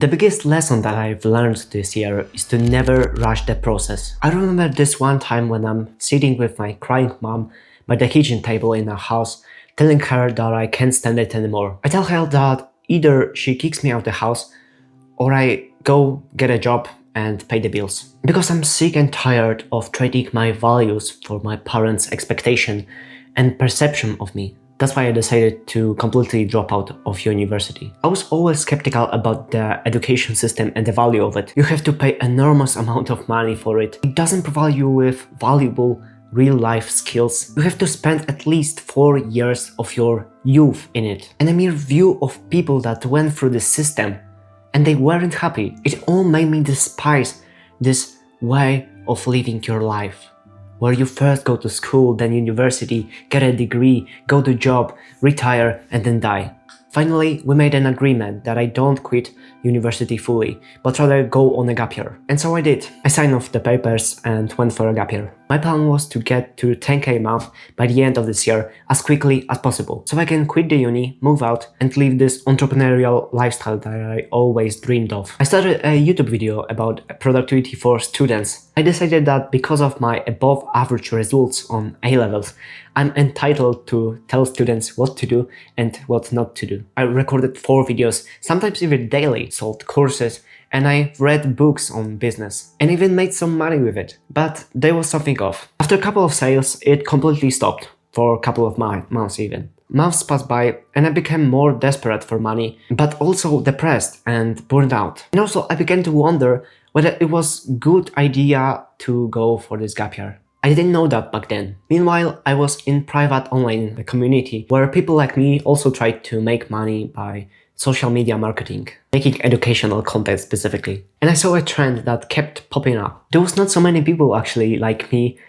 The biggest lesson that I've learned this year is to never rush the process. I remember this one time when I'm sitting with my crying mom by the kitchen table in our house, telling her that I can't stand it anymore. I tell her that either she kicks me out the house or I go get a job and pay the bills. Because I'm sick and tired of trading my values for my parents' expectation and perception of me. That's why I decided to completely drop out of university. I was always skeptical about the education system and the value of it. You have to pay enormous amount of money for it. It doesn't provide you with valuable real-life skills. You have to spend at least 4 years of your youth in it. And a mere view of people that went through the system and they weren't happy. It all made me despise this way of living your life, where you first go to school, then university, get a degree, go to job, retire, and then die. Finally, we made an agreement that I don't quit university fully, but rather go on a gap year. And so I did. I signed off the papers and went for a gap year. My plan was to get to 10k a month by the end of this year as quickly as possible, so I can quit the uni, move out, and live this entrepreneurial lifestyle that I always dreamed of. I started a YouTube video about productivity for students. I decided that because of my above average results on A-levels, I'm entitled to tell students what to do and what not to do. I recorded 4 videos, sometimes even daily, sold courses, and I read books on business, and even made some money with it. But there was something off. After a couple of sales, it completely stopped, for a couple of months even. Months passed by, and I became more desperate for money, but also depressed and burned out. And also I began to wonder whether it was a good idea to go for this gap year. I didn't know that back then. Meanwhile, I was in private online community where people like me also tried to make money by social media marketing, making educational content specifically. And I saw a trend that kept popping up. There was not so many people actually like me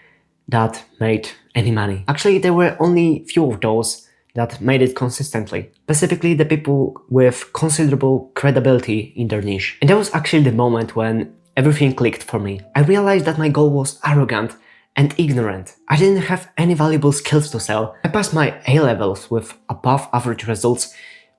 that made any money. Actually, there were only few of those that made it consistently. Specifically the people with considerable credibility in their niche. And that was actually the moment when everything clicked for me. I realized that my goal was arrogant and ignorant. I didn't have any valuable skills to sell. I passed my A-levels with above average results,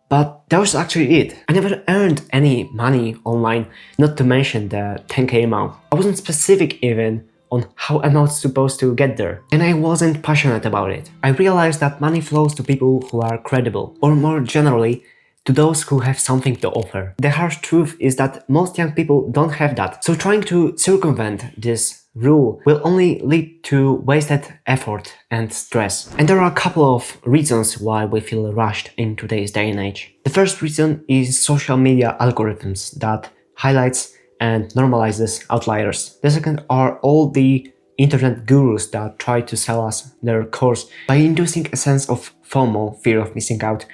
but that was actually it. I never earned any money online, not to mention the 10k amount. I wasn't specific even on how I was supposed to get there, and I wasn't passionate about it. I realized that money flows to people who are credible, or more generally, to those who have something to offer. The harsh truth is that most young people don't have that, so trying to circumvent this rule will only lead to wasted effort and stress. And there are a couple of reasons why we feel rushed in today's day and age. The first reason is social media algorithms that highlights and normalizes outliers. The second are all the internet gurus that try to sell us their course by inducing a sense of FOMO, fear of missing out,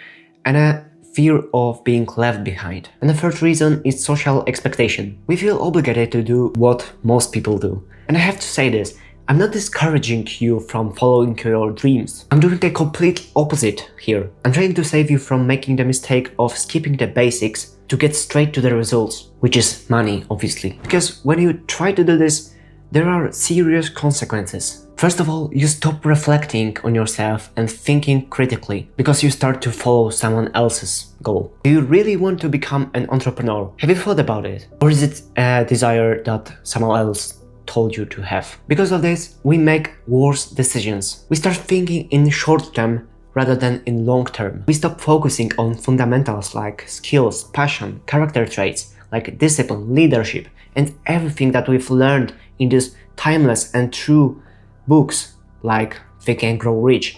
and a fear of being left behind. And the third reason is social expectation. We feel obligated to do what most people do. And I have to say this, I'm not discouraging you from following your dreams. I'm doing the complete opposite here. I'm trying to save you from making the mistake of skipping the basics to get straight to the results, which is money, obviously. Because when you try to do this, there are serious consequences. First of all, you stop reflecting on yourself and thinking critically because you start to follow someone else's goal. Do you really want to become an entrepreneur? Have you thought about it? Or is it a desire that someone else told you to have? Because of this, we make worse decisions. We start thinking in short term rather than in long term. We stop focusing on fundamentals like skills, passion, character traits like discipline, leadership, and everything that we've learned in these timeless and true books like Think and Grow Rich,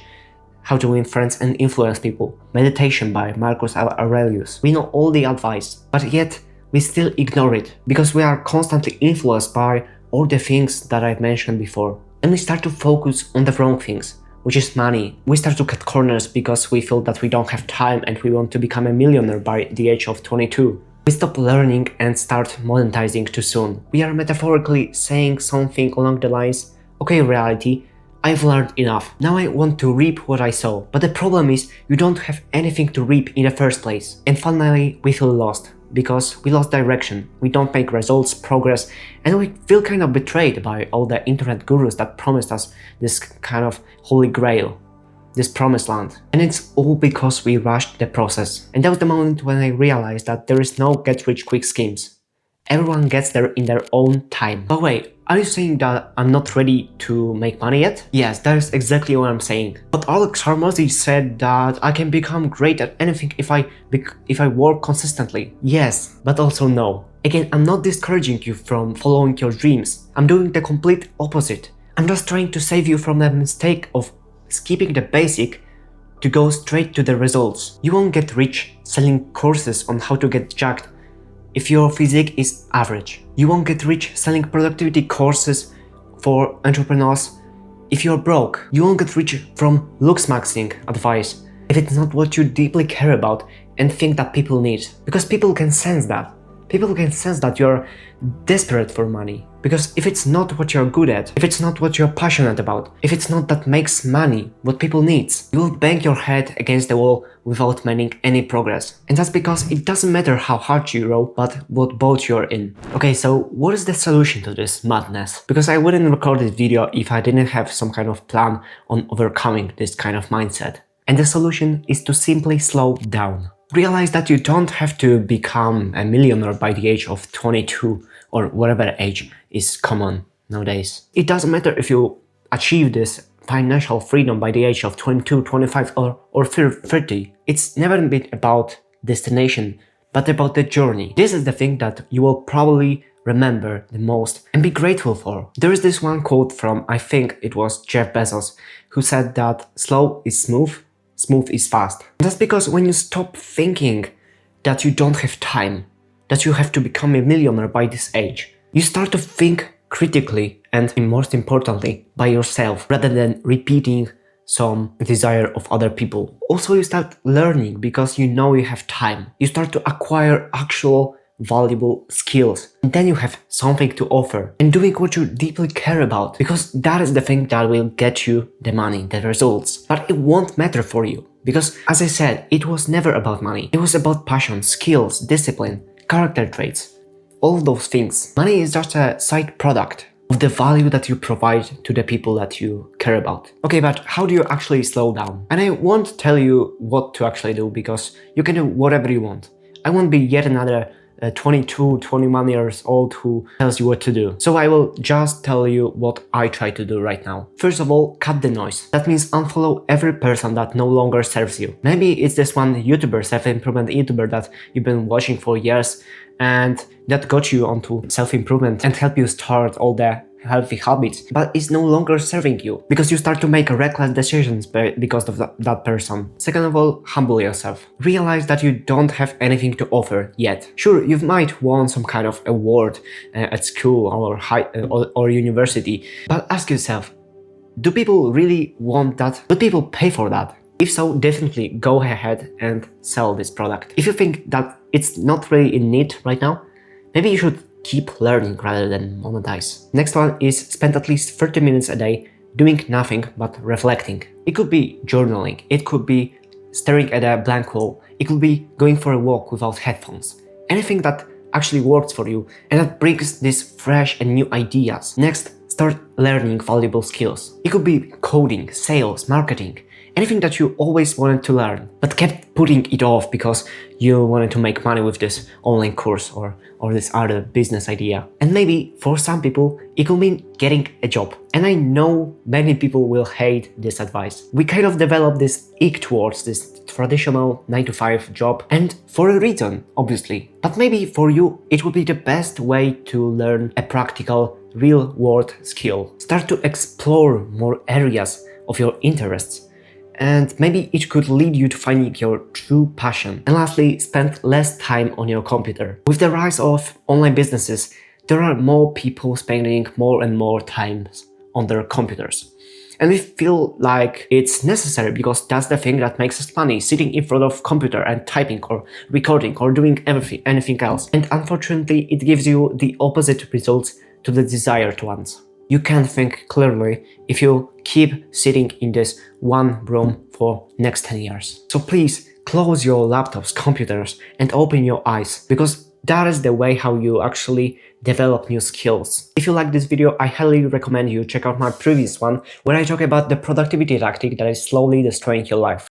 How to Win Friends and Influence People, Meditation by Marcus Aurelius. We know all the advice, but yet we still ignore it because we are constantly influenced by all the things that I've mentioned before. And we start to focus on the wrong things, which is money. We start to cut corners because we feel that we don't have time and we want to become a millionaire by the age of 22. We stop learning and start monetizing too soon. We are metaphorically saying something along the lines, okay, reality, I've learned enough. Now I want to reap what I sow. But the problem is you don't have anything to reap in the first place. And finally, we feel lost because we lost direction. We don't make results, progress, and we feel kind of betrayed by all the internet gurus that promised us this kind of holy grail. this promised land. And it's all because we rushed the process. And that was the moment when I realized that there is no get-rich-quick schemes. Everyone gets there in their own time. But wait, are you saying that I'm not ready to make money yet? Yes, that is exactly what I'm saying. But Alex Hormozi said that I can become great at anything if I work consistently. Yes, but also no. Again, I'm not discouraging you from following your dreams. I'm doing the complete opposite. I'm just trying to save you from the mistake of skipping the basic to go straight to the results. You won't get rich selling courses on how to get jacked if your physique is average. You won't get rich selling productivity courses for entrepreneurs if you're broke. You won't get rich from looks maxing advice if it's not what you deeply care about and think that people need. Because people can sense that. People can sense that you're desperate for money. Because if it's not what you're good at, if it's not what you're passionate about, if it's not that makes money what people need, you will bang your head against the wall without making any progress. And that's because it doesn't matter how hard you row, but what boat you're in. Okay, so what is the solution to this madness? Because I wouldn't record this video if I didn't have some kind of plan on overcoming this kind of mindset. And the solution is to simply slow down. Realize that you don't have to become a millionaire by the age of 22 or whatever age is common nowadays. It doesn't matter if you achieve this financial freedom by the age of 22, 25 or 30. It's never been about destination, but about the journey. This is the thing that you will probably remember the most and be grateful for. There is this one quote from, I think it was Jeff Bezos, who said that slow is smooth, smooth is fast. That's because when you stop thinking that you don't have time, that you have to become a millionaire by this age, you start to think critically and, most importantly, by yourself rather than repeating some desire of other people. Also, you start learning because you know you have time. You start to acquire actual valuable skills, and then you have something to offer and doing what you deeply care about, because that is the thing that will get you the money, the results. But it won't matter for you because, as I said, it was never about money. It was about passion, skills, discipline, character traits, all of those things. Money is just a side product of the value that you provide to the people that you care about. Okay, but how do you actually slow down? And I won't tell you what to actually do because you can do whatever you want. I won't be yet another 22, 21 years old who tells you what to do. So I will just tell you what I try to do right now. First of all, cut the noise. That means unfollow every person that no longer serves you. Maybe it's this one YouTuber, self-improvement YouTuber that you've been watching for years and that got you onto self-improvement and helped you start all the healthy habits, but it's no longer serving you because you start to make reckless decisions because of that person. Second of all, humble yourself. Realize that you don't have anything to offer yet. Sure, you might want some kind of award at school or or university, but ask yourself, do people really want that? Do people pay for that? If so, definitely go ahead and sell this product. If you think that it's not really in need right now, maybe you should keep learning rather than monetize. Next one is spend at least 30 minutes a day doing nothing but reflecting. It could be journaling, it could be staring at a blank wall, it could be going for a walk without headphones. Anything that actually works for you and that brings these fresh and new ideas. Next, start learning valuable skills. It could be coding, sales, marketing, anything that you always wanted to learn, but kept putting it off because you wanted to make money with this online course or this other business idea. And maybe for some people, it could mean getting a job. And I know many people will hate this advice. We kind of develop this ick towards this traditional 9-to-5 job, and for a reason, obviously. But maybe for you, it would be the best way to learn a practical, real-world skill. Start to explore more areas of your interests, and maybe it could lead you to finding your true passion. And lastly, spend less time on your computer. With the rise of online businesses, there are more people spending more and more time on their computers. And we feel like it's necessary because that's the thing that makes us money, sitting in front of computer and typing or recording or doing anything else. And unfortunately, it gives you the opposite results to the desired ones. You can't think clearly if you keep sitting in this one room for next 10 years. So please close your laptops, computers, and open your eyes, because that is the way how you actually develop new skills. If you like this video, I highly recommend you check out my previous one where I talk about the productivity tactic that is slowly destroying your life.